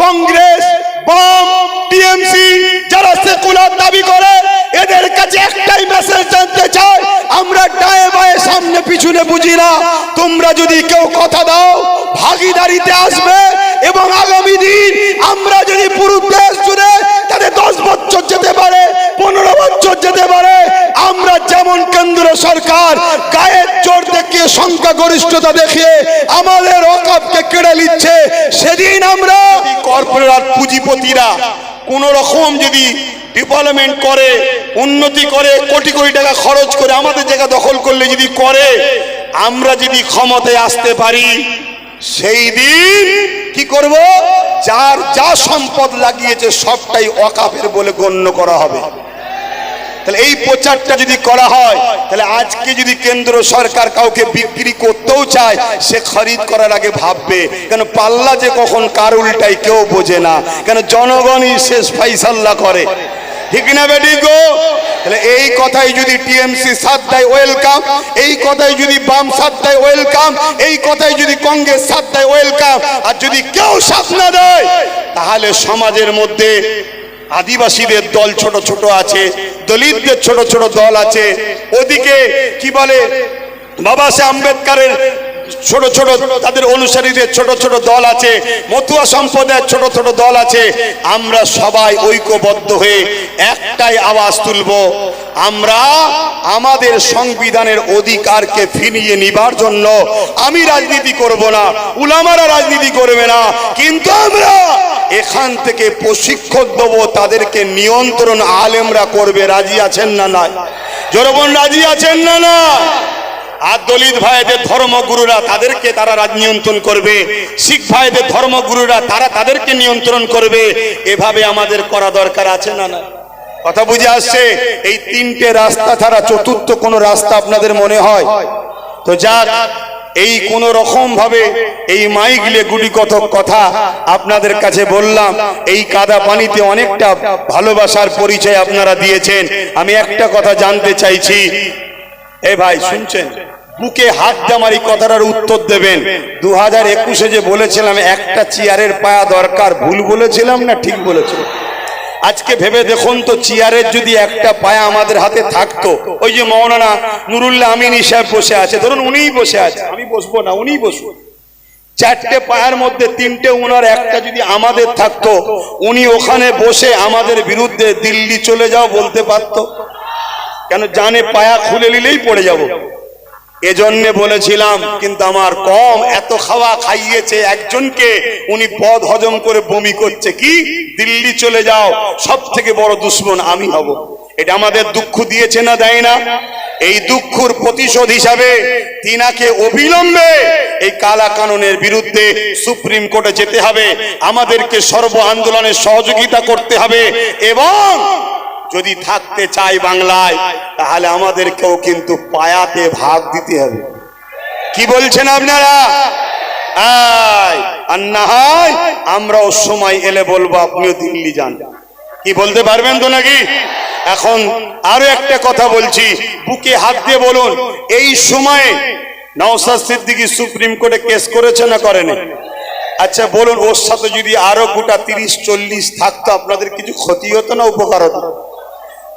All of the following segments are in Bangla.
কংগ্রেস, বাম, টিএমসি যারা সেকুলার দাবি করে, এদের কাছে একটাই মেসেজ জানতে চাই, আমরা ডায়ে বায়ে সামনে পিছনে বুঝি না। তোমরা যদি কেউ কথা দাও ভাগিদারিতে আসবে, এবং আগামী দিন আমরা যদি পুরো দেশ জুড়ে তাদের 10 বছর যেতে পারে, 15 বছর যেতে পারে, আমরা যেমন কেন্দ্র সরকার গায়ের জোর দেখিয়ে সংখ্যাগরিষ্ঠতা দেখিয়ে আমাদের ওয়াকফকে কেড়ে নিচ্ছে, সেদিন আমরা কর্পোরেট পুঁজিপতিরা কোন রকম যদি ডেভেলপমেন্ট করে, উন্নতি করে, কোটি কোটি টাকা খরচ করে আমাদের জায়গা দখল করলে যদি করে, আমরা যদি ক্ষমতায় আসতে পারি, সেই দিন কি করব, যার যা সম্পদ লাগিয়েছে সবটাই ওয়াকফের বলে গণ্য করা হবে। তাহলে এই প্রচারটা যদি করা হয়, তাহলে আজকে যদি কেন্দ্র সরকার কাউকে বিক্রি করতেও চায়, সে খরিদ করার আগে ভাববে, কেন পাল্লা যে কখন কার উল্টাই কেউ বোঝে না, কেন জনগণই শেষ ফাইসাল্লা করে, ঠিক না বেটি গো? তাহলে এই কথাই যদি টিএমসি সাথ দেয় ওয়েলকাম, এই কথাই যদি বাম সাথ দেয় ওয়েলকাম, এই কথাই যদি কংগ্রেস সাথ দেয় ওয়েলকাম। আর যদি কেউ সাথ না দেয়, তাহলে সমাজের মধ্যে আদিবাসীদের দল ছোট ছোট আছে, দলিতদের ছোট ছোট দল আছে, ওদিকে কি বলে বাবা সাহেব আম্বেদকরের ছোট ছোট তাদের অনুসারীদের ছোট ছোট দল আছে, মতুয়া সম্প্রদায়ের ছোট ছোট দল আছে। আমরা সবাই ঐক্যবদ্ধ হয়ে একটাই আওয়াজ তুলব, আমরা আমাদের সংবিধানের অধিকারকে ফিরিয়ে নিবার জন্য আমি রাজনীতি করব না, উলামারা রাজনীতি করবে না, কিন্তু আমরা এখান থেকে প্রশিক্ষণ দেবো, তাদেরকে নিয়ন্ত্রণ আলেমরা করবে। রাজি আছেন না? না জনগণ রাজি আছেন না? না। আর দলিত ভাইদের ধর্মগুরুরা তাদেরকে তারা নিয়ন্ত্রণ করবে, শিখ ভাইদের ধর্মগুরুরা তারা তাদেরকে নিয়ন্ত্রণ করবে। এভাবে আমাদের করা দরকার আছে না? না কথা বুঝে আসছে? এই তিনটে রাস্তা ছাড়া চতুর্থ কোনো রাস্তা আপনাদের মনে হয়? তো যাক, এই কোন রকম ভাবে এই মাইগলে গুটি কতক কথা আপনাদের কাছে বললাম। এই কাদা পানিতে অনেকটা ভালোবাসার পরিচয় আপনারা দিয়েছেন। আমি একটা কথা জানতে চাইছি, এই ভাই শুনছেন, বুকে হাত জামারি কথাটার উত্তর দেবেন। 2021-এ যে বলেছিলাম একটা চেয়ারের পায়া দরকার, ভুল বলেছিলাম না ঠিক বলেছিলাম? আজকে ভেবে দেখুন তো, চেয়ারের যদি একটা পায়া আমাদের হাতে থাকতো, ওই যে মৌলানা নুরুল্লাহ আমিনী সাহেব বসে আছে, ধরুন উনিই বসে আছে, আমি বসবো না, উনিই বসবো, চারটে পায়ের মধ্যে তিনটে উনার একটা যদি আমাদের থাকতো, উনি ওখানে বসে আমাদের বিরুদ্ধে দিল্লি চলে যাও বলতে পারতো? কেন জানে পায়া খুলে নিলেই পড়ে যাব। এজন্য বলেছিলাম, কিন্তু আমার কম এত খাওয়া খাইয়েছে একজনকে, উনি পদ হজম করে বমি করছে, কি দিল্লি চলে যাও, সব থেকে বড় দুশ্মন আমি হব। এটা আমাদের দুঃখ দিয়েছে না দেয় না? এই দুঃখের প্রতিশোধ হিসাবে তিনাকে অবিলম্বে এই কালা কানুনের বিরুদ্ধে সুপ্রিম কোর্টে যেতে হবে, আমাদেরকে সর্ব আন্দোলনে সহযোগিতা করতে হবে, এবং যদি থাকতে চাই বাংলায়, তাহলে আমাদেরকেও কিন্তু পায়াতে ভাগ দিতে হবে। কি বলছেন আপনারা? আর না হয় আমরাও সময় এলে বলবো আপনিও দিল্লি যান। কি বলতে পারবেন তো নাকি? এখন আরো একটা কথা বলছি, বুকে হাত দিয়ে বলুন, এই সময়ে নওশাদ সিদ্দিকী সুপ্রিম কোর্টে কেস করেছে না করেনি? আচ্ছা বলুন, ওর সাথে যদি আরো গোটা 30-40 থাকতো, আপনাদের কিছু ক্ষতি হতো না উপকার হতো?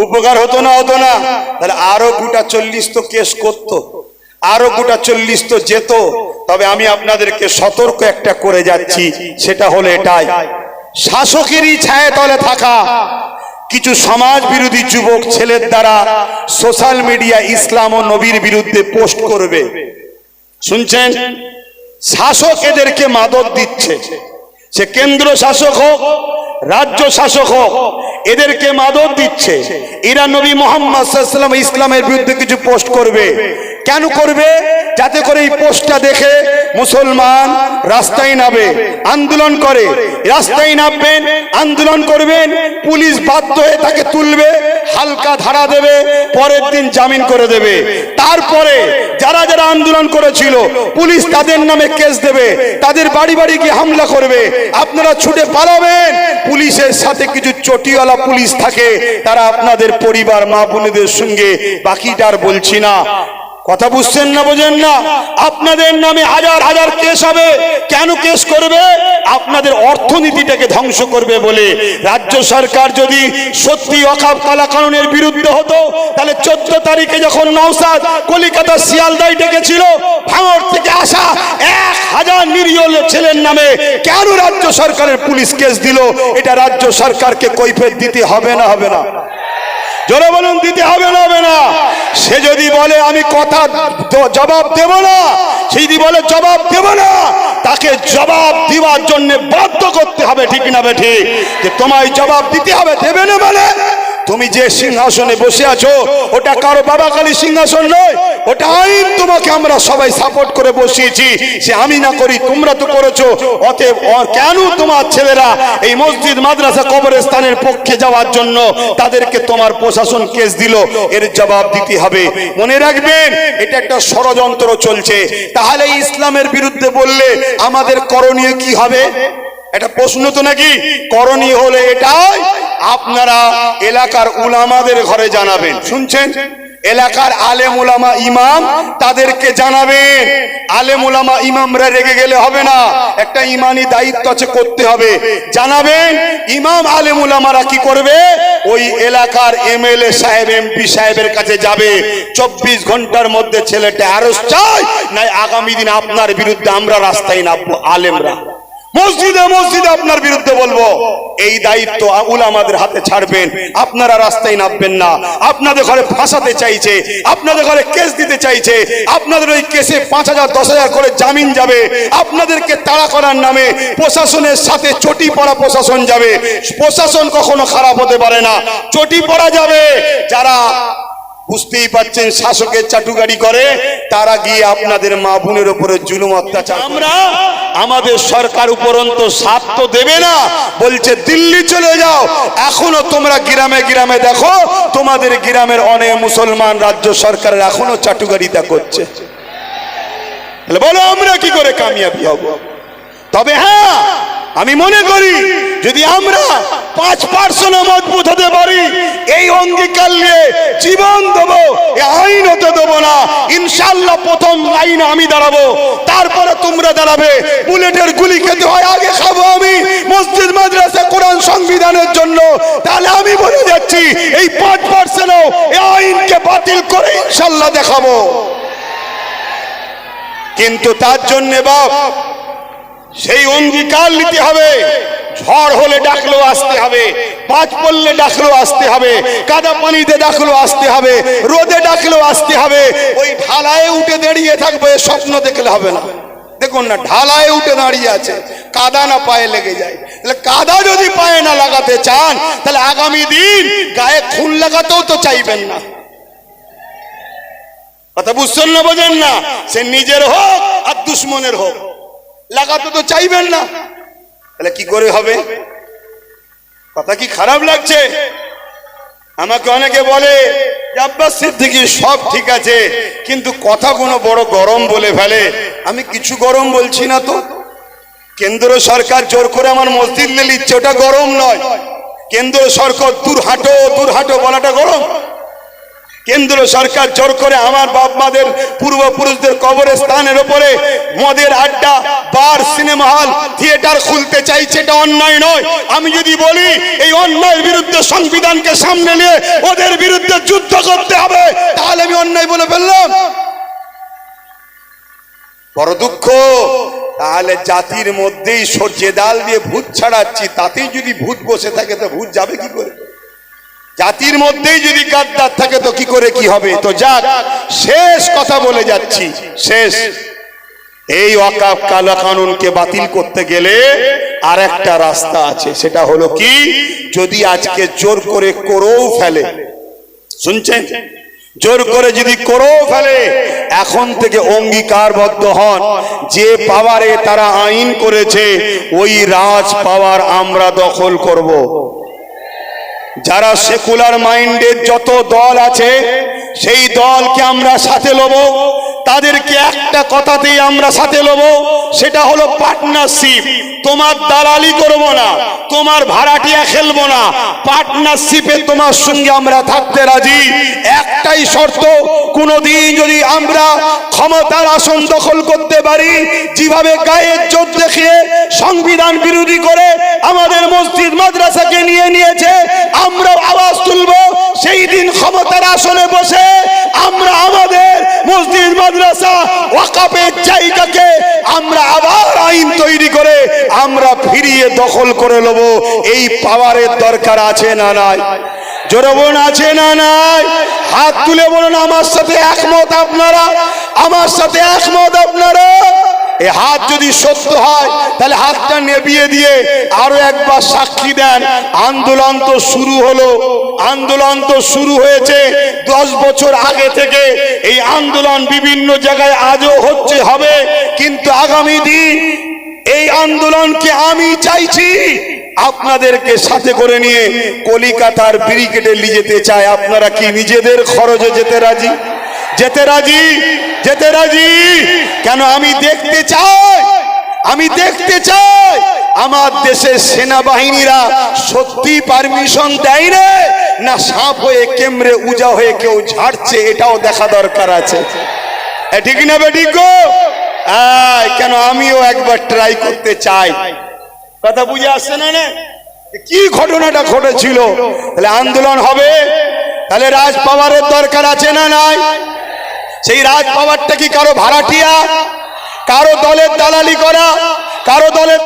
উপকার হতো না? হতো না? তাহলে আরো গোটা 40 তো কেস করতো, আরো গোটা 40 তো যেত। তবে আমি আপনাদেরকে সতর্ক একটা করে যাচ্ছি, সেটা হলো এটাই, শাসকেরই ছায়া তলে থাকা কিছু সমাজ বিরোধী যুবক ছেলের দ্বারা সোশ্যাল মিডিয়া ইসলাম ও নবীর বিরুদ্ধে পোস্ট করবে। শুনছেন? শাসক এদেরকে মাদক দিচ্ছে, সে কেন্দ্র শাসক হোক, রাজ্য শাসক হোক, এদেরকে মাদক দিচ্ছে। এরা নবী মুহাম্মদ সাল্লাল্লাহু আলাইহি ওয়াসাল্লাম ইসলামের বিরুদ্ধে কিছু পোস্ট করবে। কেন করবে? যাতে করে এই পোস্টটা দেখে মুসলমান রাস্তায় নামে, আন্দোলন করে। রাস্তায় নামবেন, আন্দোলন করবেন, পুলিশ বাধ্য হয়ে তাকে তুলবে, হালকা ধারা দেবে, পরের দিন জামিন করে দেবে। তারপরে যারা যারা আন্দোলন করেছিল, পুলিশ তাদের নামে কেস দেবে, তাদের বাড়ি বাড়ি গিয়ে হামলা করবে। আপনারা ছুটে পালাবেন। পুলিশের সাথে কিছু চটিওয়ালা পুলিশ থাকে, তারা আপনাদের পরিবার মা বোনেদের সঙ্গে, বাকিটা আর বলছি না, কথা বুঝছেন না, বোঝেন না? আপনাদের নামে হাজার হাজার কেস হবে। কেন কেস করবে? আপনাদের অর্থনীতিটাকে ধ্বংস করবে বলে। রাজ্য সরকার যদি সত্যি ওয়াকফ কালা কানুনের বিরুদ্ধে হতো, তাহলে 14 তারিখে যখন নওশাদ কলিকাতা শিয়ালদায় ডেকেছিল, ভাঙড় থেকে আসা 1000 নিরীহ ছেলের নামে কেন রাজ্য সরকারের পুলিশ কেস দিল? এটা রাজ্য সরকারকে কৈফিয়ত দিতে হবে না, হবে না? জোরে বলুন, দিতে হবে না, হবে না? সে যদি বলে আমি কথা জবাব দেব না, সে যদি বলে জবাব দেব না, তাকে জবাব দেওয়ার জন্য বাধ্য করতে হবে, ঠিক না বেঠিক? যে তোমায় জবাব দিতে হবে, দেবে না মানে? তুমি যে সিংহাসনে বসে আছো ওটা কারো বাবাকালী সিংহাসন নয়, ওটা আইন। তোমাকে আমরা সবাই সাপোর্ট করে বসিয়েছি, সে আমি না করি, তোমরা তো করেছো। অতএব কেন তোমার ছেলেরা এই মসজিদ মাদ্রাসা কবরস্থানের পক্ষে যাওয়ার জন্য তাদেরকে তোমার প্রশাসন কেস দিল? এর জবাব দিতে হবে। মনে রাখবেন, এটা একটা ষড়যন্ত্র চলছে। তাহলে ইসলামের বিরুদ্ধে বললে আমাদের করণীয় কি হবে? এটা প্রশ্ন তো নাকি? করণীয় হলে এটাই, আপনারা এলাকার উলামাদের ঘরে জানাবেন। শুনছেন? এলাকার আলেম উলামা ইমাম, তাদেরকে জানাবেন। আলেম উলামা ইমামরা রেগে গেলে হবে না, একটা ইমানি দায়িত্ব আছে, করতে হবে। জানাবেন। ইমাম আলেম উলামারা কি করবে? ওই এলাকার এমএলএ সাহেব, এমপি সাহেবের কাছে যাবে। 24 ঘন্টার মধ্যে ছেলেটা অ্যারেস্ট চাই, নাই আগামী দিন আপনার বিরুদ্ধে আমরা রাস্তায় নামবো। আলেমরা মসজিদে মসজিদে আপনার বিরুদ্ধে বলবো। এই দায়িত্ব উলামাদের হাতে ছাড়বেন। আপনারা রাস্তায় নামবেন না। আপনাদের ঘরে ফাঁসাতে চাইছে, আপনাদের ঘরে কেস দিতে চাইছে, আপনাদের ওই কেসে 5000 10,000 করে জামিন যাবে। আপনাদেরকে তাড়া করার নামে প্রশাসনের সাথে চটি পড়া প্রশাসন যাবে। প্রশাসন কখনো খারাপ হতে পারে না, চটি পড়া যাবে। যারা বুঝতেই পাচ্ছেন শাসকের চাটুকারি করে, তারা গিয়ে আপনাদের মা বোনের উপরে জুলুম অত্যাচার। আমরা আমাদের সরকার উপরন্ত সাথ তো দেবে না, বলছে দিল্লি চলে যাও। এখনো তোমরা গ্রামে গ্রামে দেখো, তোমাদের গ্রামের অনেক মুসলমান রাজ্য সরকারের এখনো চাটুকারিতা করছে। বলো আমরা কি করে কামিয়াবি হব? তবে হ্যাঁ, আমি মনে করি যদি আমরা 5% মজবুত হতে পারি, এই অঙ্গীকার নিয়ে জীবন দেবো, আইন হতে দেবো না। ইনশাল্লাহ প্রথম লাইনে আমি দাঁড়াবো, তারপরে তোমরা দাঁড়াবে। বুলেটের গুলি খেতে হয়, আগে খাবো আমি মসজিদ মাদ্রাসা কোরআন সংবিধানের জন্য। তাহলে আমি বলে যাচ্ছি, এই 5% আইনকে বাতিল করে ইনশাল্লাহ দেখাবো। কিন্তু তার জন্য বাপ সেই অঙ্গীকার নিতে হবে। ঝড় হলে ডাকলেও আসতে হবে, বাজ পড়লে ডাকলেও আসতে হবে, কাদা পানিতে ডাকলেও আসতে হবে, রোদে ডাকলেও আসতে হবে। ওই ঢালায় উঠে দাঁড়িয়ে থাকবে, স্বপ্ন দেখলে হবে না। দেখুন না, ঢালায় উঠে দাঁড়িয়ে আছে, কাদা না পায়ে লেগে যায়। তাহলে কাদা যদি পায়ে না লাগাতে চান, তাহলে আগামী দিন গায়ে খুন লাগাতেও তো চাইবেন না। কথা বুঝছেন না, বোঝেন না? সে নিজের হোক আর দুশ্মনের হোক, লাগাতে তো চাইবেন না। তাহলে কি করে হবে? কথা কি খারাপ লাগছে? আমাকে অনেকে বলে আব্বাস সিদ্দিকী সব ঠিক আছে, কিন্তু কথা কোনো বড় গরম বলে ফেলে। আমি কিছু গরম বলছি না তো। কেন্দ্র সরকার জোর করে আমার মসজিদ নিয়ে নিচ্ছে, ওটা গরম নয়। কেন্দ্র সরকার দূর হাঁটো বলাটা গরম? কেন্দ্র সরকার জোর করে আমার বাপ মাদের পূর্বপুরুষদের কবরস্থানের উপরে মদের আড্ডা, বার, সিনেমা হল, থিয়েটার খুলতে চাইছে, এটা অন্যায় নয়। আমি যদি বলি এই অন্যায়ের বিরুদ্ধে সংবিধানকে সামনে নিয়ে ওদের বিরুদ্ধে যুদ্ধ করতে হবে, তাহলে আমি অন্যায় বলে ফেললাম। বড় দুঃখ। তাহলে জাতির মধ্যেই সর্ষে ডাল দিয়ে ভূত ছাড়াচ্ছি, তাতেই যদি ভূত বসে থাকে তো ভূত যাবে কি করে? জাতির মধ্যেই যদি গাদ্দার থাকে তো কি করে কি হবে? তো যাক, শেষ কথা বলে যাচ্ছি, শেষ। এই ওয়াকফ কালা কানুনকে বাতিল করতে গেলে আর একটা রাস্তা আছে, সেটা হলো কি? যদি আজকে জোর করে করেও ফেলে, শুনছেন? জোর করে যদি করেও ফেলে, এখন থেকে অঙ্গীকারবদ্ধ হন, যে পাওয়ারে তারা আইন করেছে ওই রাজ পাওয়ার আমরা দখল করব। যারা সেকুলার মাইন্ডের যত দল আছে সেই দলকে আমরা সাথে লব, তাদেরকে একটা কথাতেই আমরা সাথে লব, সেটা হলো পার্টনারশিপ। তোমার দালালি করব না, তোমার ভাড়াটিয়া খেলবো না, পার্টনারশিপে তোমার সঙ্গে আমরা থাকতে রাজি। একটাই শর্ত, কোনদিন যদি আমরা ক্ষমতার আসন দখল করতে পারি, যেভাবে গায়ের জোর দেখিয়ে সংবিধান বিরোধী করে আমাদের মসজিদ মাদ্রাসাকে নিয়ে নিয়েছে, আমরা আওয়াজ তুলব। সেই দিন ক্ষমতার আসনে বসে আমরা আমাদের মসজিদ মাদ্রাসা ওয়াকাফের জায়গাকে আমরা আবার আইন তৈরি করে আমরা ফিরিয়ে দখল করে নেব। এই পাওয়ারের দরকার আছে না নাই? জোরে বলুন, আছে না নাই? হাত তুলে বলুন আমার সাথে একমত আপনারা, আমার সাথে একমত আপনারা। এই হাত যদি সত্য হয় তাহলে হাতটা নেবিয়ে দিয়ে আরো একবার সাক্ষী দেন। আন্দোলন তো শুরু হলো, আন্দোলন তো শুরু হয়েছে 10 বছর আগে থেকে। এই আন্দোলন বিভিন্ন জায়গায় আজও হচ্ছে, হবে, কিন্তু আগামী দিন এই আন্দোলনকে আমি চাইছি আপনাদেরকে সাথে করে নিয়ে কলিকাতার ব্রিগেডে নিয়ে যেতে চাই। আপনারা কি নিজেদের খরচে যেতে রাজি? যেতে রাজি? যেতে রাজি? কেন? আমি দেখতে চাই, আমি দেখতে চাই আমার দেশের সেনাবাহিনীরা সত্যি পারমিশন দেয় না সাপ হয়ে কেমরে উজা হয়ে কেউ ঝাড়ছে, এটাও দেখা দরকার আছে। ঠিক না বেঠিক গো? কেন? আমিও একবার ট্রাই করতে চাই। কথা বুঝে আসছে না? কি ঘটনাটা ঘটেছিল? তাহলে আন্দোলন হবে, তাহলে রাজ পাওয়ারের দরকার আছে না নাই? সেই রাজ পাওয়ারটা কি কারো ভাড়াটিয়া, কারো দলের দালালি করা, কারো দলের